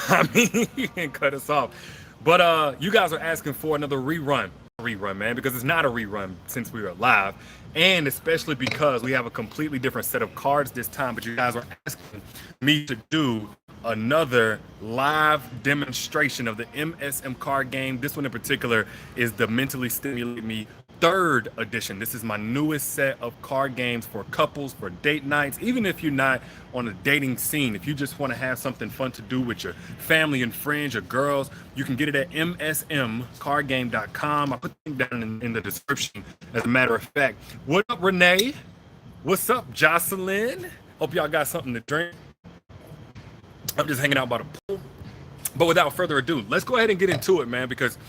I mean, he can cut us off. But you guys are asking for another rerun, man, because it's not a rerun since we were live, and especially because we have a completely different set of cards this time. But you guys are asking me to do another live demonstration of the MSM card game. This one in particular is the Mentally Stimulate Me third edition. This is my newest set of card games for couples, for date nights, even if you're not on a dating scene. If you just want to have something fun to do with your family and friends, your girls, you can get it at msmcardgame.com. I put the link down in the description, as a matter of fact. What up, Renee? What's up, Jocelyn? Hope y'all got something to drink. I'm just hanging out by the pool. But without further ado, let's go ahead and get into it, man, because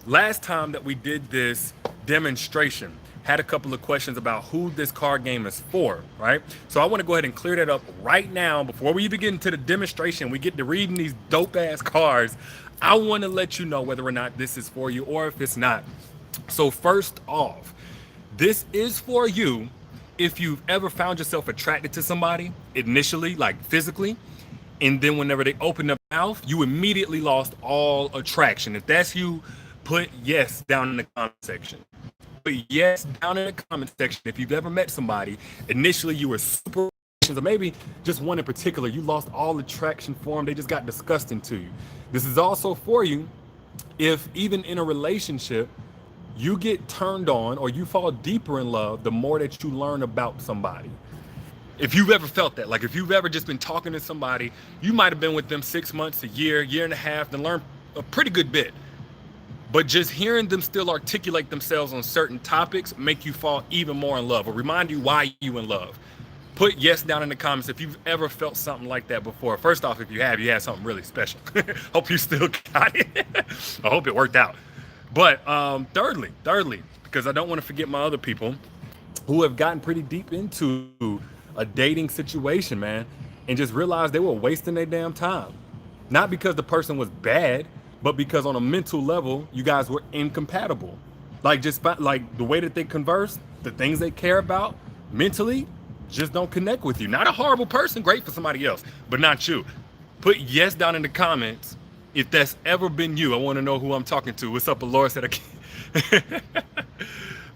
last time that we did this demonstration, had a couple of questions about who this card game is for, right? So I want to go ahead and clear that up right now before we even get into the demonstration. We get to reading these dope ass cards. I want to let you know whether or not this is for you or if it's not. So first off, this is for you if you've ever found yourself attracted to somebody initially, like physically, and then whenever they open their mouth, you immediately lost all attraction. If that's you, put yes down in the comment section. Put yes down in the comment section. If you've ever met somebody, initially you were super, or maybe just one in particular, you lost all attraction for them. They just got disgusting to you. This is also for you if even in a relationship, you get turned on or you fall deeper in love the more that you learn about somebody. If you've ever felt that, like if you've ever just been talking to somebody, you might have been with them 6 months, a year and a half, and learned a pretty good bit. But just hearing them still articulate themselves on certain topics make you fall even more in love or remind you why you in love. Put yes down in the comments if you've ever felt something like that before. First off, if you have, you had something really special. Hope you still got it. I hope it worked out. But thirdly, because I don't want to forget my other people who have gotten pretty deep into a dating situation, man, and just realized they were wasting their damn time. Not because the person was bad, but because on a mental level, you guys were incompatible. Like just like the way that they converse, the things they care about mentally just don't connect with you. Not a horrible person, great for somebody else, but not you. Put yes down in the comments if that's ever been you. I want to know who I'm talking to. What's up, Laura said I can't.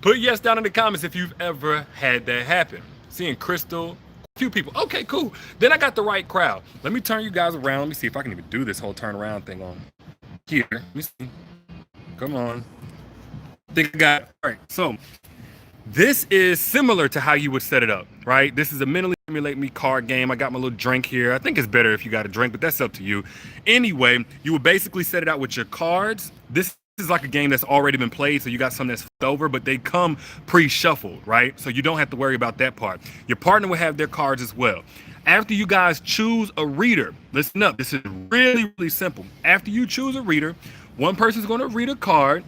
Put yes down in the comments if you've ever had that happen. Seeing Crystal, a few people. Okay, cool. Then I got the right crowd. Let me turn you guys around. Let me see if I can even do this whole turnaround thing on here. Let me see. Come on. I think I got it. All right. So this is similar to how you would set it up, right? This is a Mentally Stimulate Me card game. I got my little drink here. I think it's better if you got a drink, but that's up to you. Anyway, you would basically set it out with your cards. This is like a game that's already been played, so you got something that's over, but they come pre-shuffled, right? So you don't have to worry about that part. Your partner will have their cards as well. After you guys choose a reader, listen up, this is really, really simple. After you choose a reader, one person's going to read a card.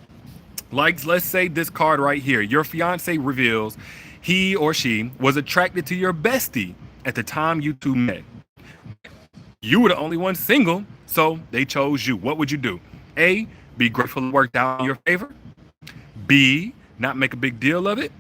Like, let's say this card right here. Your fiance reveals he or she was attracted to your bestie at the time you two met. You were the only one single, so they chose you. What would you do? A, be grateful it worked out in your favor. B, not make a big deal of it.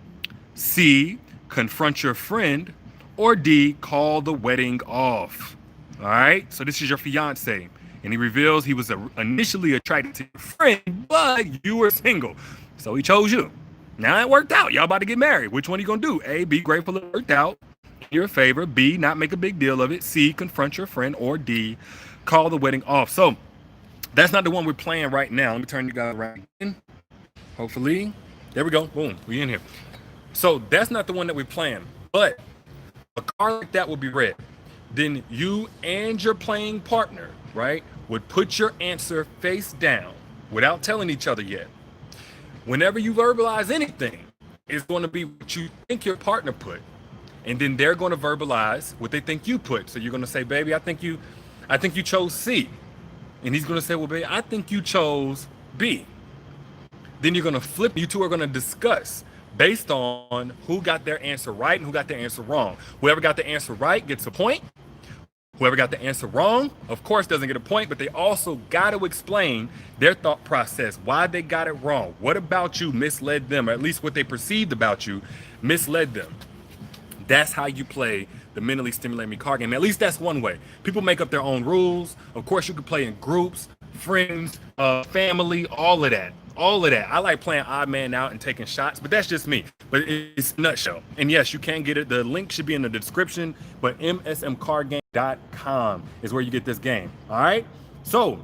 C, confront your friend. Or D, call the wedding off. All right, so this is your fiance. And he reveals he was initially attracted to your friend, but you were single. So he chose you. Now it worked out. Y'all about to get married. Which one are you going to do? A, be grateful it worked out in your favor. B, not make a big deal of it. C, confront your friend. Or D, call the wedding off. So that's not the one we're playing right now. Let me turn you guys around again. Hopefully. There we go. Boom. We in here. So that's not the one that we're playing. But a card like that will be read. Then you and your playing partner, right, would put your answer face down without telling each other yet. Whenever you verbalize anything, it's going to be what you think your partner put. And then they're going to verbalize what they think you put. So you're going to say, baby, I think you chose C. And he's going to say, well, baby, I think you chose B. Then you're going to flip. You two are going to discuss based on who got their answer right and who got their answer wrong. Whoever got the answer right gets a point. Whoever got the answer wrong, of course, doesn't get a point, but they also got to explain their thought process, why they got it wrong. What about you misled them, or at least what they perceived about you misled them. That's how you play the mentally stimulating me card game. At least that's one way. People make up their own rules. Of course, you can play in groups, friends, family, all of that. All of that. I like playing odd man out and taking shots, but that's just me. But it's a nutshell. And yes, you can get it. The link should be in the description, but msmcardgame.com is where you get this game. All right? So,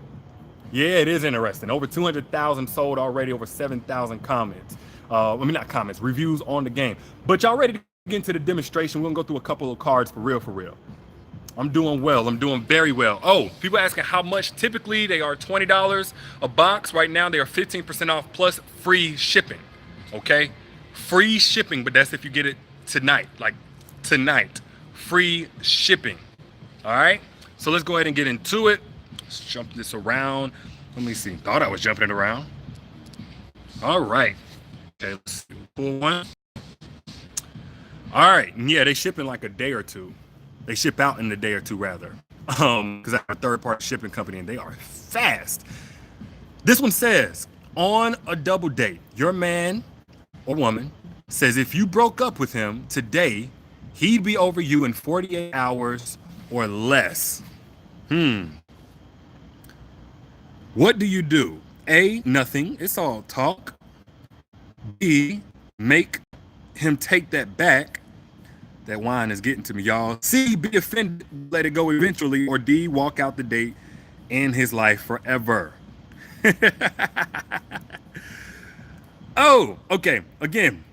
yeah, it is interesting. Over 200,000 sold already, over 7,000 comments. Not comments, reviews on the game. But y'all ready to get into the demonstration? We're going to go through a couple of cards for real, for real. I'm doing well. I'm doing very well. Oh, people asking how much. Typically, they are $20 a box. Right now, they are 15% off plus free shipping. Okay? Free shipping, but that's if you get it tonight. Like tonight. Free shipping. All right? So let's go ahead and get into it. Let's jump this around. Let me see. Thought I was jumping it around. All right. Okay, let's see. Pull one. All right. Yeah, they ship in like a day or two. They ship out in a day or two, rather. Because I have a third-party shipping company, and they are fast. This one says, on a double date, your man or woman says if you broke up with him today, he'd be over you in 48 hours or less. What do you do? A, nothing. It's all talk. B, make him take that back. That wine is getting to me, y'all. C, be offended, let it go eventually. Or D, walk out the date in his life forever. Oh, okay. Again.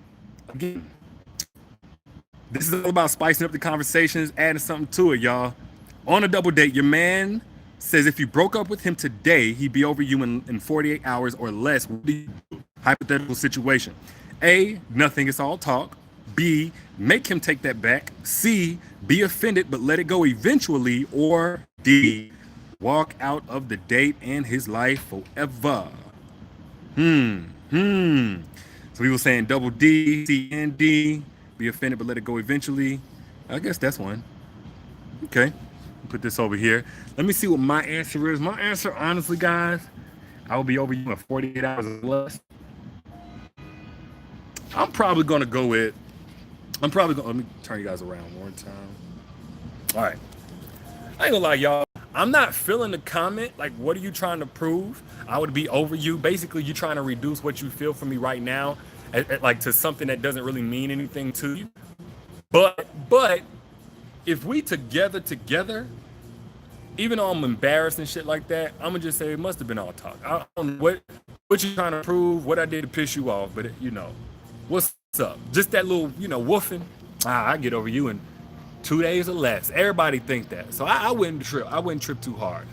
This is all about spicing up the conversations, adding something to it, y'all. On a double date, your man says if you broke up with him today, he'd be over you in 48 hours or less. What do you do? Hypothetical situation. A, nothing. It's all talk. B, make him take that back. C, be offended but let it go eventually. Or D, walk out of the date and his life forever. So people saying double D, C, and D, be offended but let it go eventually. I guess that's one. Okay, put this over here. Let me see what my answer is. My answer, honestly, guys, I will be over you in 48 hours or less. I'm probably going to go with, let me turn you guys around one time. All right. I ain't gonna lie, y'all. I'm not feeling the comment, like, what are you trying to prove? I would be over you. Basically, you're trying to reduce what you feel for me right now, like to something that doesn't really mean anything to you. But if we together, even though I'm embarrassed and shit like that, I'm gonna just say it must have been all talk. I don't know what you trying to prove, what I did to piss you off, but what's up? Just that little, woofing. I get over you in 2 days or less. Everybody think that. So I wouldn't trip too hard.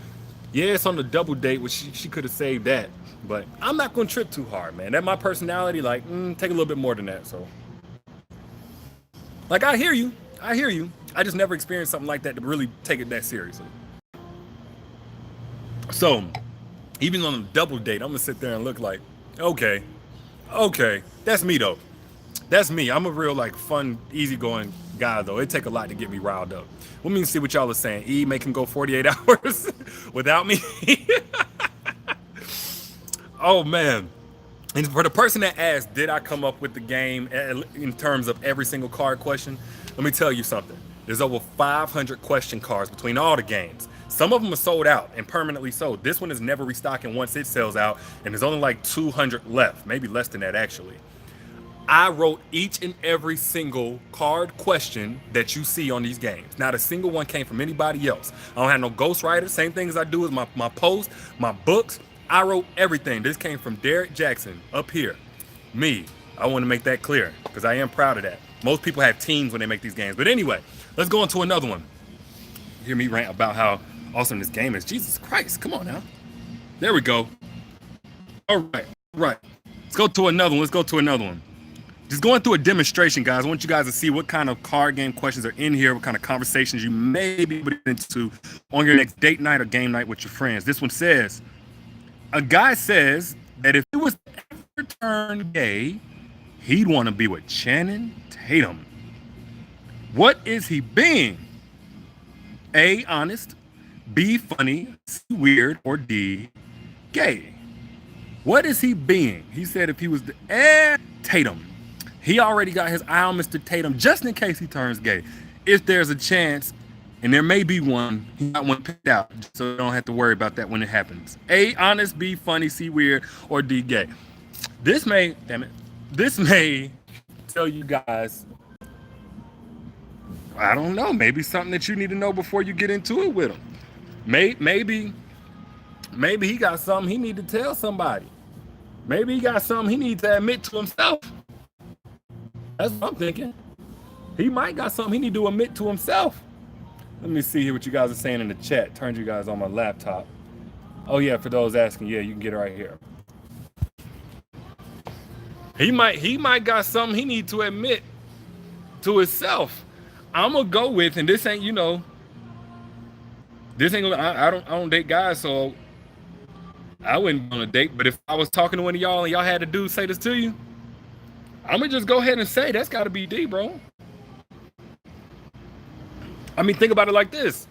Yeah, it's on the double date, which she could have saved that. But I'm not gonna trip too hard, man. That's my personality, like, take a little bit more than that. So like I hear you. I just never experienced something like that to really take it that seriously. So even on a double date, I'm gonna sit there and look like, okay, that's me though. That's me. I'm a real fun, easygoing guy though. It take a lot to get me riled up. Let me see what y'all are saying. E, make him go 48 hours without me. Oh man. And for the person that asked, did I come up with the game in terms of every single card question? Let me tell you something. There's over 500 question cards between all the games. Some of them are sold out and permanently sold. This one is never restocking once it sells out, and there's only 200 left, maybe less than that actually. I wrote each and every single card question that you see on these games. Not a single one came from anybody else. I don't have no ghostwriter. Same thing as I do with my posts, my books. I wrote everything. This came from Derek Jackson up here. Me. I want to make that clear because I am proud of that. Most people have teams when they make these games. But anyway, let's go on to another one. You hear me rant about how awesome this game is. Jesus Christ. Come on now. There we go. All right. Let's go to another one. Just going through a demonstration, guys. I want you guys to see what kind of card game questions are in here, what kind of conversations you may be able to get into on your next date night or game night with your friends. This one says, a guy says that if he was to ever turn gay, he'd want to be with Channing Tatum. What is he being? A, honest. B, funny. C, weird. Or D, gay. What is he being? He said if he was Tatum. He already got his eye on Mr. Tatum just in case he turns gay. if there's a chance, and there may be one, he got one picked out, so you don't have to worry about that when it happens. A, honest, B, funny, C, weird, or D, gay. This may, damn it, this may tell you guys, I don't know, maybe something that you need to know before you get into it with him. Maybe he got something he need to tell somebody. Maybe he got something he needs to admit to himself. That's what I'm thinking. He might got something he need to admit to himself. Let me see here what you guys are saying in the chat. Turned you guys on my laptop. Oh yeah, for those asking, yeah, you can get it right here. He might got something he need to admit to himself. I'm gonna go with, and this ain't, you know, this ain't. I don't date guys, so I wouldn't on a date. But if I was talking to one of y'all and y'all had a dude say this to you, I'm gonna just go ahead and say that's got to be D, bro. I mean, think about it like this.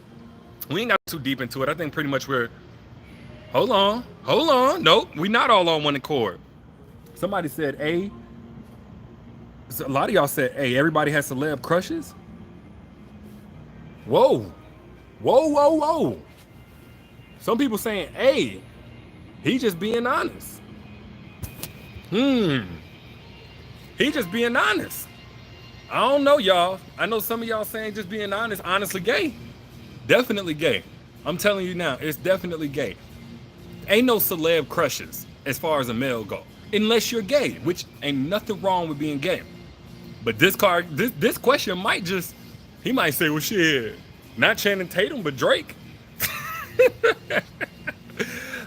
We ain't got too deep into it. I think pretty much we're. Hold on. Nope, we not all on one accord. Somebody said A. So a lot of y'all said A. Everybody has celeb crushes. Whoa. Some people saying A. He just being honest. He just being honest. I don't know, y'all. I know some of y'all saying just being honest, honestly gay. Definitely gay. I'm telling you now, it's definitely gay. Ain't no celeb crushes as far as a male go, unless you're gay, which ain't nothing wrong with being gay. But this question might just, he might say, well, shit, not Channing Tatum, but Drake.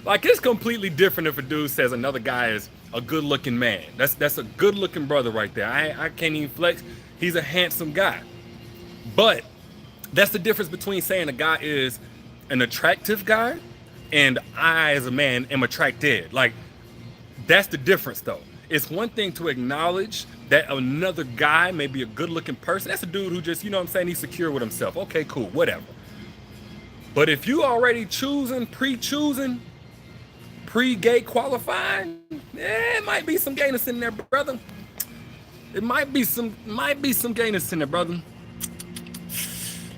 Like, it's completely different if a dude says another guy is a good-looking man. That's a good-looking brother right there. I can't even flex. He's a handsome guy. But that's the difference between saying a guy is an attractive guy and I, as a man, am attracted. Like, that's the difference, though. It's one thing to acknowledge that another guy may be a good-looking person. That's a dude who just, you know what I'm saying, he's secure with himself. Okay, cool, whatever. But if you already pre-choosing, pre-gay qualifying, it might be some gayness in there, brother. It might be some gayness in there, brother.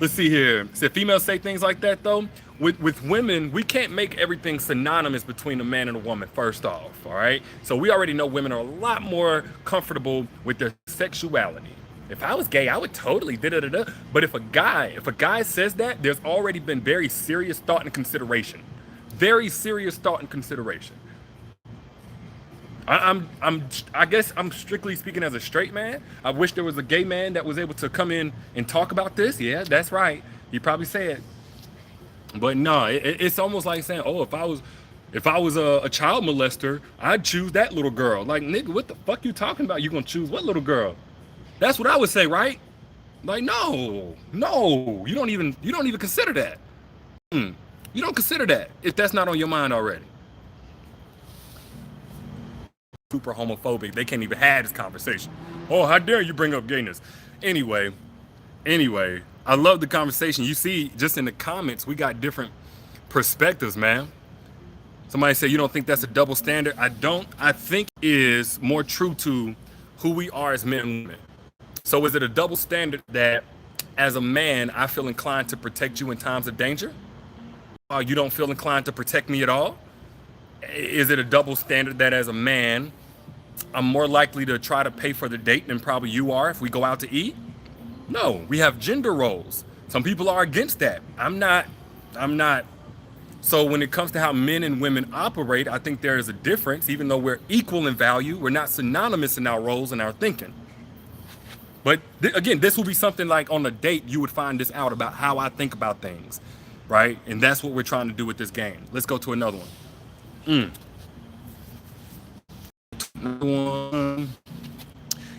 Let's see here. So if females say things like that, though, with women, we can't make everything synonymous between a man and a woman, first off, all right? So we already know women are a lot more comfortable with their sexuality. If I was gay, I would totally da-da-da-da. But if a guy says that, there's already been very serious thought and consideration. Very serious thought and consideration. I guess I'm strictly speaking as a straight man. I wish there was a gay man that was able to come in and talk about this. Yeah, that's right. He probably said. But no, it's almost like saying, oh, if I was a child molester, I'd choose that little girl. Like, nigga, what the fuck you talking about? You gonna choose what little girl? That's what I would say, right? Like, no, you don't even consider that. You don't consider that if that's not on your mind already. Super homophobic. They can't even have this conversation. Oh, how dare you bring up gayness? Anyway, I love the conversation. You see, just in the comments, we got different perspectives, man. Somebody said, you don't think that's a double standard? I don't. I think is more true to who we are as men and women. So is it a double standard that as a man, I feel inclined to protect you in times of danger? While you don't feel inclined to protect me at all? Is it a double standard that as a man, I'm more likely to try to pay for the date than probably you are if we go out to eat? No, we have gender roles. Some people are against that. I'm not. So when it comes to how men and women operate, I think there is a difference. Even though we're equal in value, we're not synonymous in our roles and our thinking. But again, this will be something like on a date, you would find this out about how I think about things, right? And that's what we're trying to do with this game. Let's go to another one.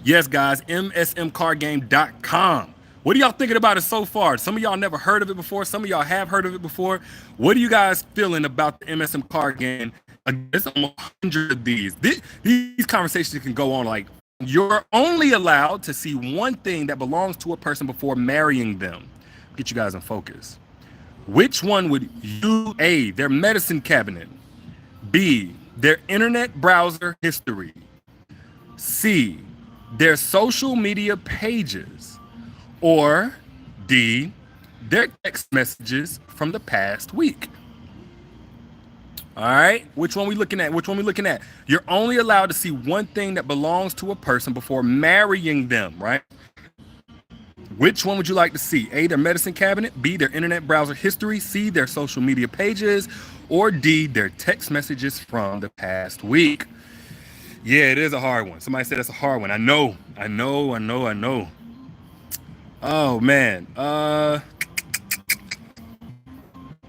Yes, guys, msmcardgame.com. What are y'all thinking about it so far? Some of y'all never heard of it before. Some of y'all have heard of it before. What are you guys feeling about the MSM card game? There's almost 100 of these. These conversations can go on like, you're only allowed to see one thing that belongs to a person before marrying them. Get you guys in focus. Which one would you, A, their medicine cabinet, B, their internet browser history, C, their social media pages, or D, their text messages from the past week. All right, which one we looking at? You're only allowed to see one thing that belongs to a person before marrying them, right? Which one would you like to see? A, their medicine cabinet, B, their internet browser history, C, their social media pages, or D, their text messages from the past week. Yeah, it is a hard one. Somebody said that's a hard one. I know. Oh man.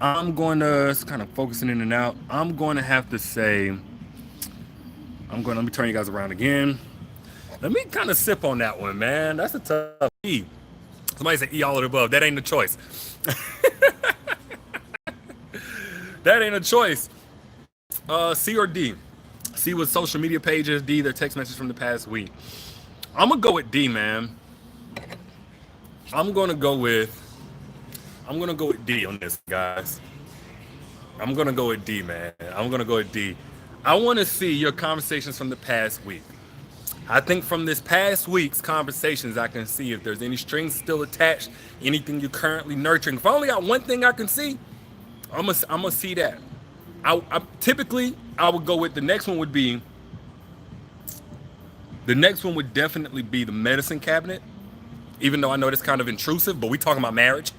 I'm going to, it's kind of focusing in and out. I'm going to have to say, let me turn you guys around again. Let me kind of sip on that one, man. That's a tough E. Somebody said E, all of the above. That ain't a choice. That ain't a choice. C or D? C was social media pages. D, their text messages from the past week. I'm going to go with D, man. I'm going to go with D on this, guys. I'm going to go with D, man. I want to see your conversations from the past week. I think from this past week's conversations, I can see if there's any strings still attached, anything you're currently nurturing. If I only got one thing I can see, I'm gonna see that. Typically, I would go with the next one would definitely be the medicine cabinet, even though I know that's kind of intrusive, but we talking about marriage.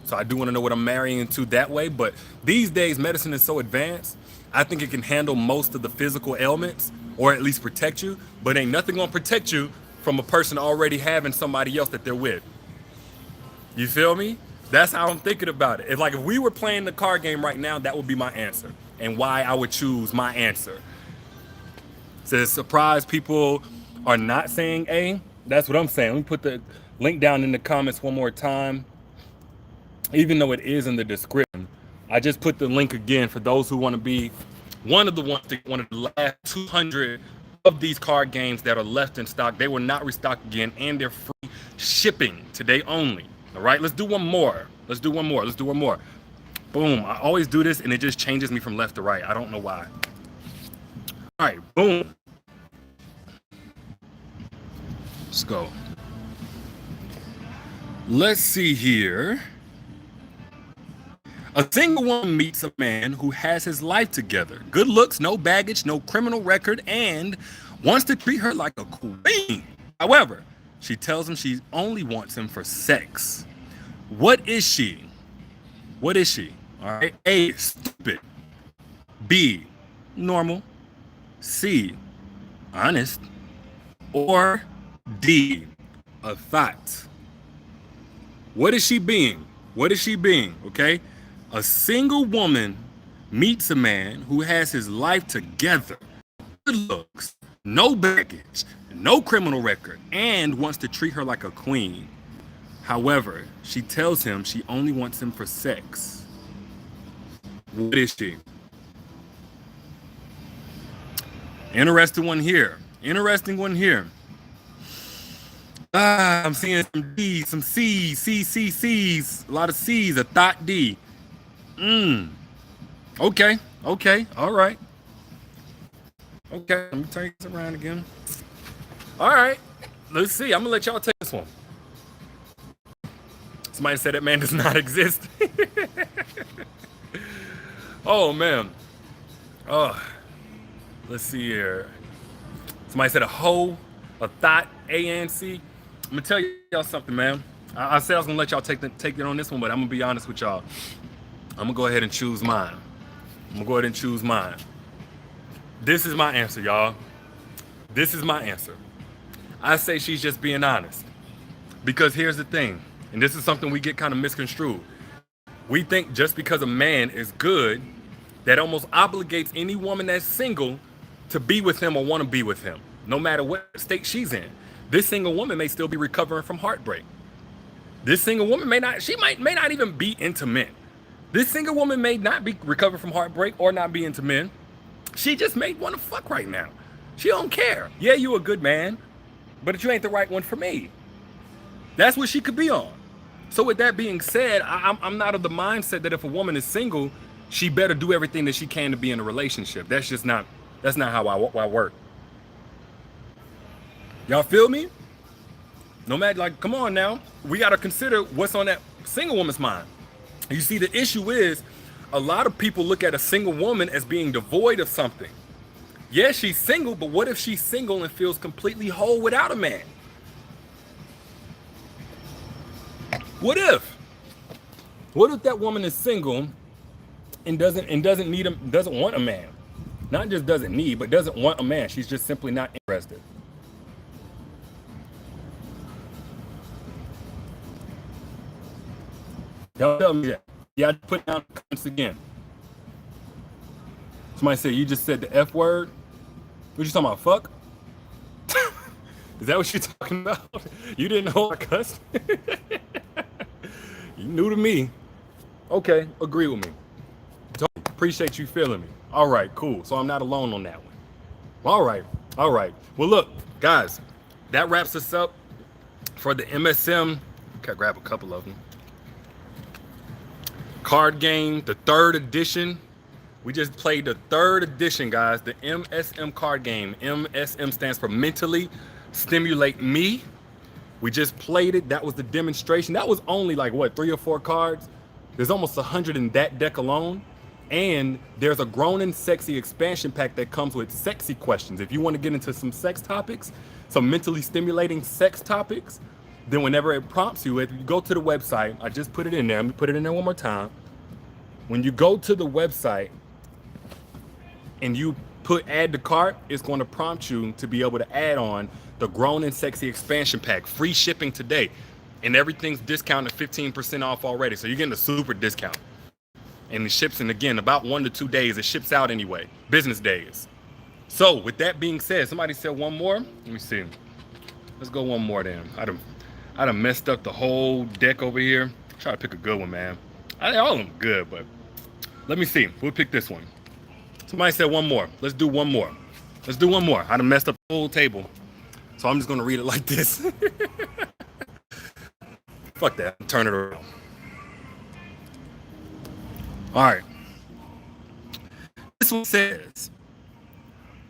So I do want to know what I'm marrying into that way. But these days, medicine is so advanced, I think it can handle most of the physical ailments, or at least protect you, but ain't nothing gonna protect you from a person already having somebody else that they're with. You feel me? That's how I'm thinking about it. If we were playing the card game right now, that would be my answer, and why I would choose my answer. Says surprise, people are not saying A. That's what I'm saying. Let me put the link down in the comments one more time. Even though it is in the description, I just put the link again for those who want to be one of the last 200 of these card games that are left in stock. They will not restock again, and they're free shipping today only. All right, let's do one more. Boom. I always do this, and it just changes me from left to right. I don't know why. All right, boom. Let's go. Let's see here. A single woman meets a man who has his life together. Good looks, no baggage, no criminal record, and wants to treat her like a queen. However, she tells him she only wants him for sex. What is she? All right. A, stupid. B, normal. C, honest. Or D, a thought. What is she being? Okay? A single woman meets a man who has his life together, good looks, no baggage, no criminal record, and wants to treat her like a queen. However, she tells him she only wants him for sex. What is she? Interesting one here. I'm seeing some D's, some C's, C's, a lot of C's, a thought D. Okay, all right. Okay, let me turn this around again. All right, let's see. I'm gonna let y'all take this one. Somebody said that man does not exist. Oh man. Oh, let's see here. Somebody said a hoe, a thought, A and C. I'm gonna tell y'all something, man. I said I was gonna let y'all take it on this one, but I'm gonna be honest with y'all. I'm gonna go ahead and choose mine. This is my answer, y'all. I say she's just being honest. Because here's the thing, and this is something we get kind of misconstrued. We think just because a man is good, that almost obligates any woman that's single to be with him or want to be with him, no matter what state she's in. This single woman may still be recovering from heartbreak. This single woman may not even be into men. This single woman may not be recovering from heartbreak or not be into men. She just may want to fuck right now. She don't care. Yeah, you a good man, but you ain't the right one for me. That's what she could be on. So with that being said, I'm not of the mindset that if a woman is single, she better do everything that she can to be in a relationship. That's not how I work. Y'all feel me? No matter, like, come on now. We got to consider what's on that single woman's mind. You see, the issue is a lot of people look at a single woman as being devoid of something. Yes, she's single, but what if she's single and feels completely whole without a man? What if? What if that woman is single and doesn't need doesn't want a man? Not just doesn't need, but doesn't want a man. She's just simply not interested. Don't tell me that. Yeah, I put down the comments again. Somebody said you just said the F word. What you talking about? Fuck? Is that what you're talking about? You didn't know I cussed? You new to me. Okay, agree with me. Appreciate you feeling me. All right, cool. So I'm not alone on that one. All right. Well, look, guys, that wraps us up for the MSM. Okay, grab a couple of them. Card game, the 3rd edition. We just played the 3rd edition, guys. The MSM card game. MSM stands for Mentally Stimulate Me. We just played it. That was the demonstration. That was only like, what, 3 or 4 cards? There's almost 100 in that deck alone. And there's a grown and sexy expansion pack that comes with sexy questions. If you want to get into some sex topics, some mentally stimulating sex topics, then whenever it prompts you, if you go to the website, I just put it in there. Let me put it in there one more time. When you go to the website and you put add to cart, it's going to prompt you to be able to add on the grown and sexy expansion pack. Free shipping today. And everything's discounted 15% off already. So you're getting a super discount. And it ships in, again, about 1 to 2 days. It ships out anyway, business days. So with that being said, somebody said one more. Let me see. Let's go one more then. I done messed up the whole deck over here. Try to pick a good one, man. All of them good, but let me see. We'll pick this one. Somebody said one more. Let's do one more. I done messed up the whole table. So I'm just going to read it like this. Fuck that. Turn it around. All right. This one says,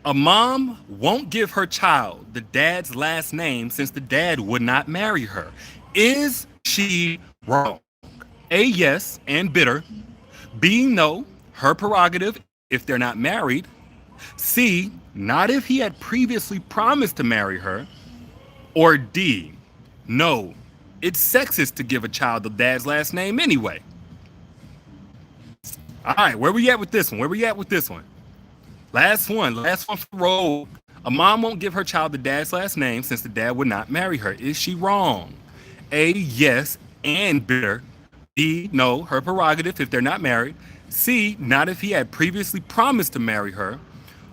a mom won't give her child the dad's last name since the dad would not marry her. Is she wrong? A, yes, and bitter. B, no, her prerogative if they're not married. C, not if he had previously promised to marry her. Or D, no, it's sexist to give a child the dad's last name anyway. All right, where we at with this one? Last one for Rogue. A mom won't give her child the dad's last name since the dad would not marry her. Is she wrong? A, yes, and bitter. B, no, her prerogative if they're not married. C, not if he had previously promised to marry her.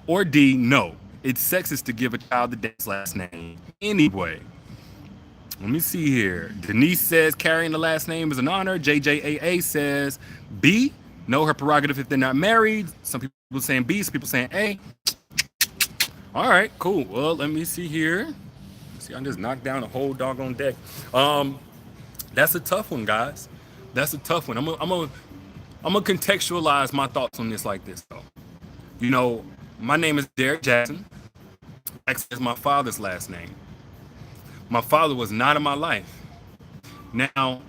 Or D, no, it's sexist to give a child the dad's last name anyway. Let me see here. Denise says carrying the last name is an honor. JJAA says B, no, her prerogative if they're not married. Some people saying B, some people saying A. All right, cool. Well, let me see here. See, I just knocked down a whole doggone deck. That's a tough one, guys. That's a tough one. I'm gonna contextualize my thoughts on this like this, though. You know, my name is Derek Jackson. Jackson is my father's last name. My father was not in my life. Now,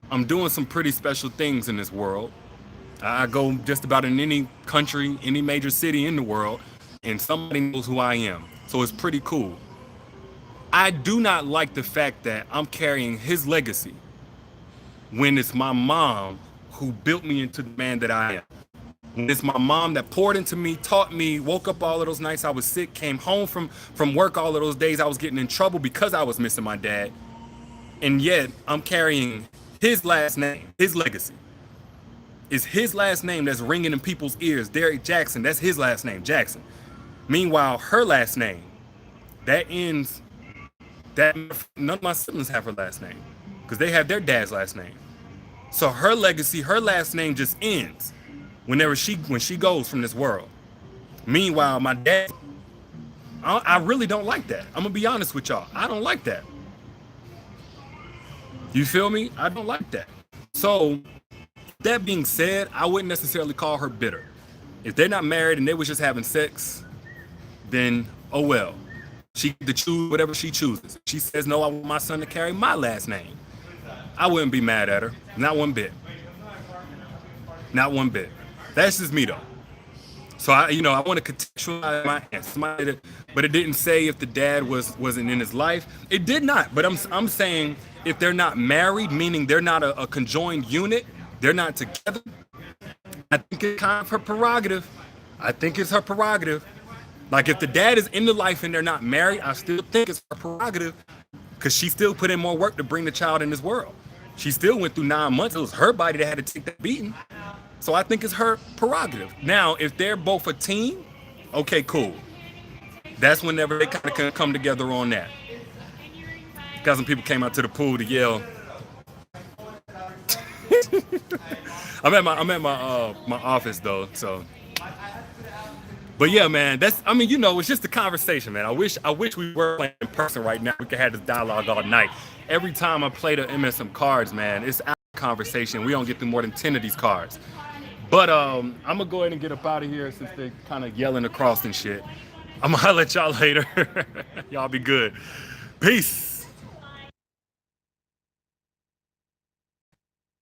I'm doing some pretty special things in this world. I go just about in any country, any major city in the world, and somebody knows who I am. So it's pretty cool. I do not like the fact that I'm carrying his legacy when it's my mom who built me into the man that I am. When it's my mom that poured into me, taught me, woke up all of those nights I was sick, came home from work all of those days I was getting in trouble because I was missing my dad. And yet I'm carrying his last name, his legacy. It's his last name that's ringing in people's ears. Derek Jackson, that's his last name, Jackson. Meanwhile, her last name, that ends, that none of my siblings have her last name because they have their dad's last name. So her legacy, her last name just ends when she goes from this world. Meanwhile, my dad, I really don't like that. I'm gonna be honest with y'all. I don't like that. You feel me? I don't like that. So that being said, I wouldn't necessarily call her bitter. If they're not married and they was just having sex, then oh well. She get to choose whatever she chooses. She says, no, I want my son to carry my last name. I wouldn't be mad at her. Not one bit. Not one bit. That's just me, though. So I want to contextualize my answer. But it didn't say if the dad wasn't in his life. It did not. But I'm saying if they're not married, meaning they're not a conjoined unit, they're not together. I think it's kind of her prerogative. I think it's her prerogative. Like if the dad is in the life and they're not married, I still think it's her prerogative because she still put in more work to bring the child in this world. She still went through 9 months. It was her body that had to take that beating. So I think it's her prerogative. Now, if they're both a team, okay, cool. That's whenever they kind of can come together on that. Got some people came out to the pool to yell. I'm at my office though, so. But yeah, man, it's just a conversation, man. I wish we were playing in person right now. We could have this dialogue all night. Every time I play the MSM cards, man, it's our conversation. We don't get through more than 10 of these cards. But I'm gonna go ahead and get up out of here since they're kind of yelling across and shit. I'm gonna holler at y'all later. Y'all be good. Peace.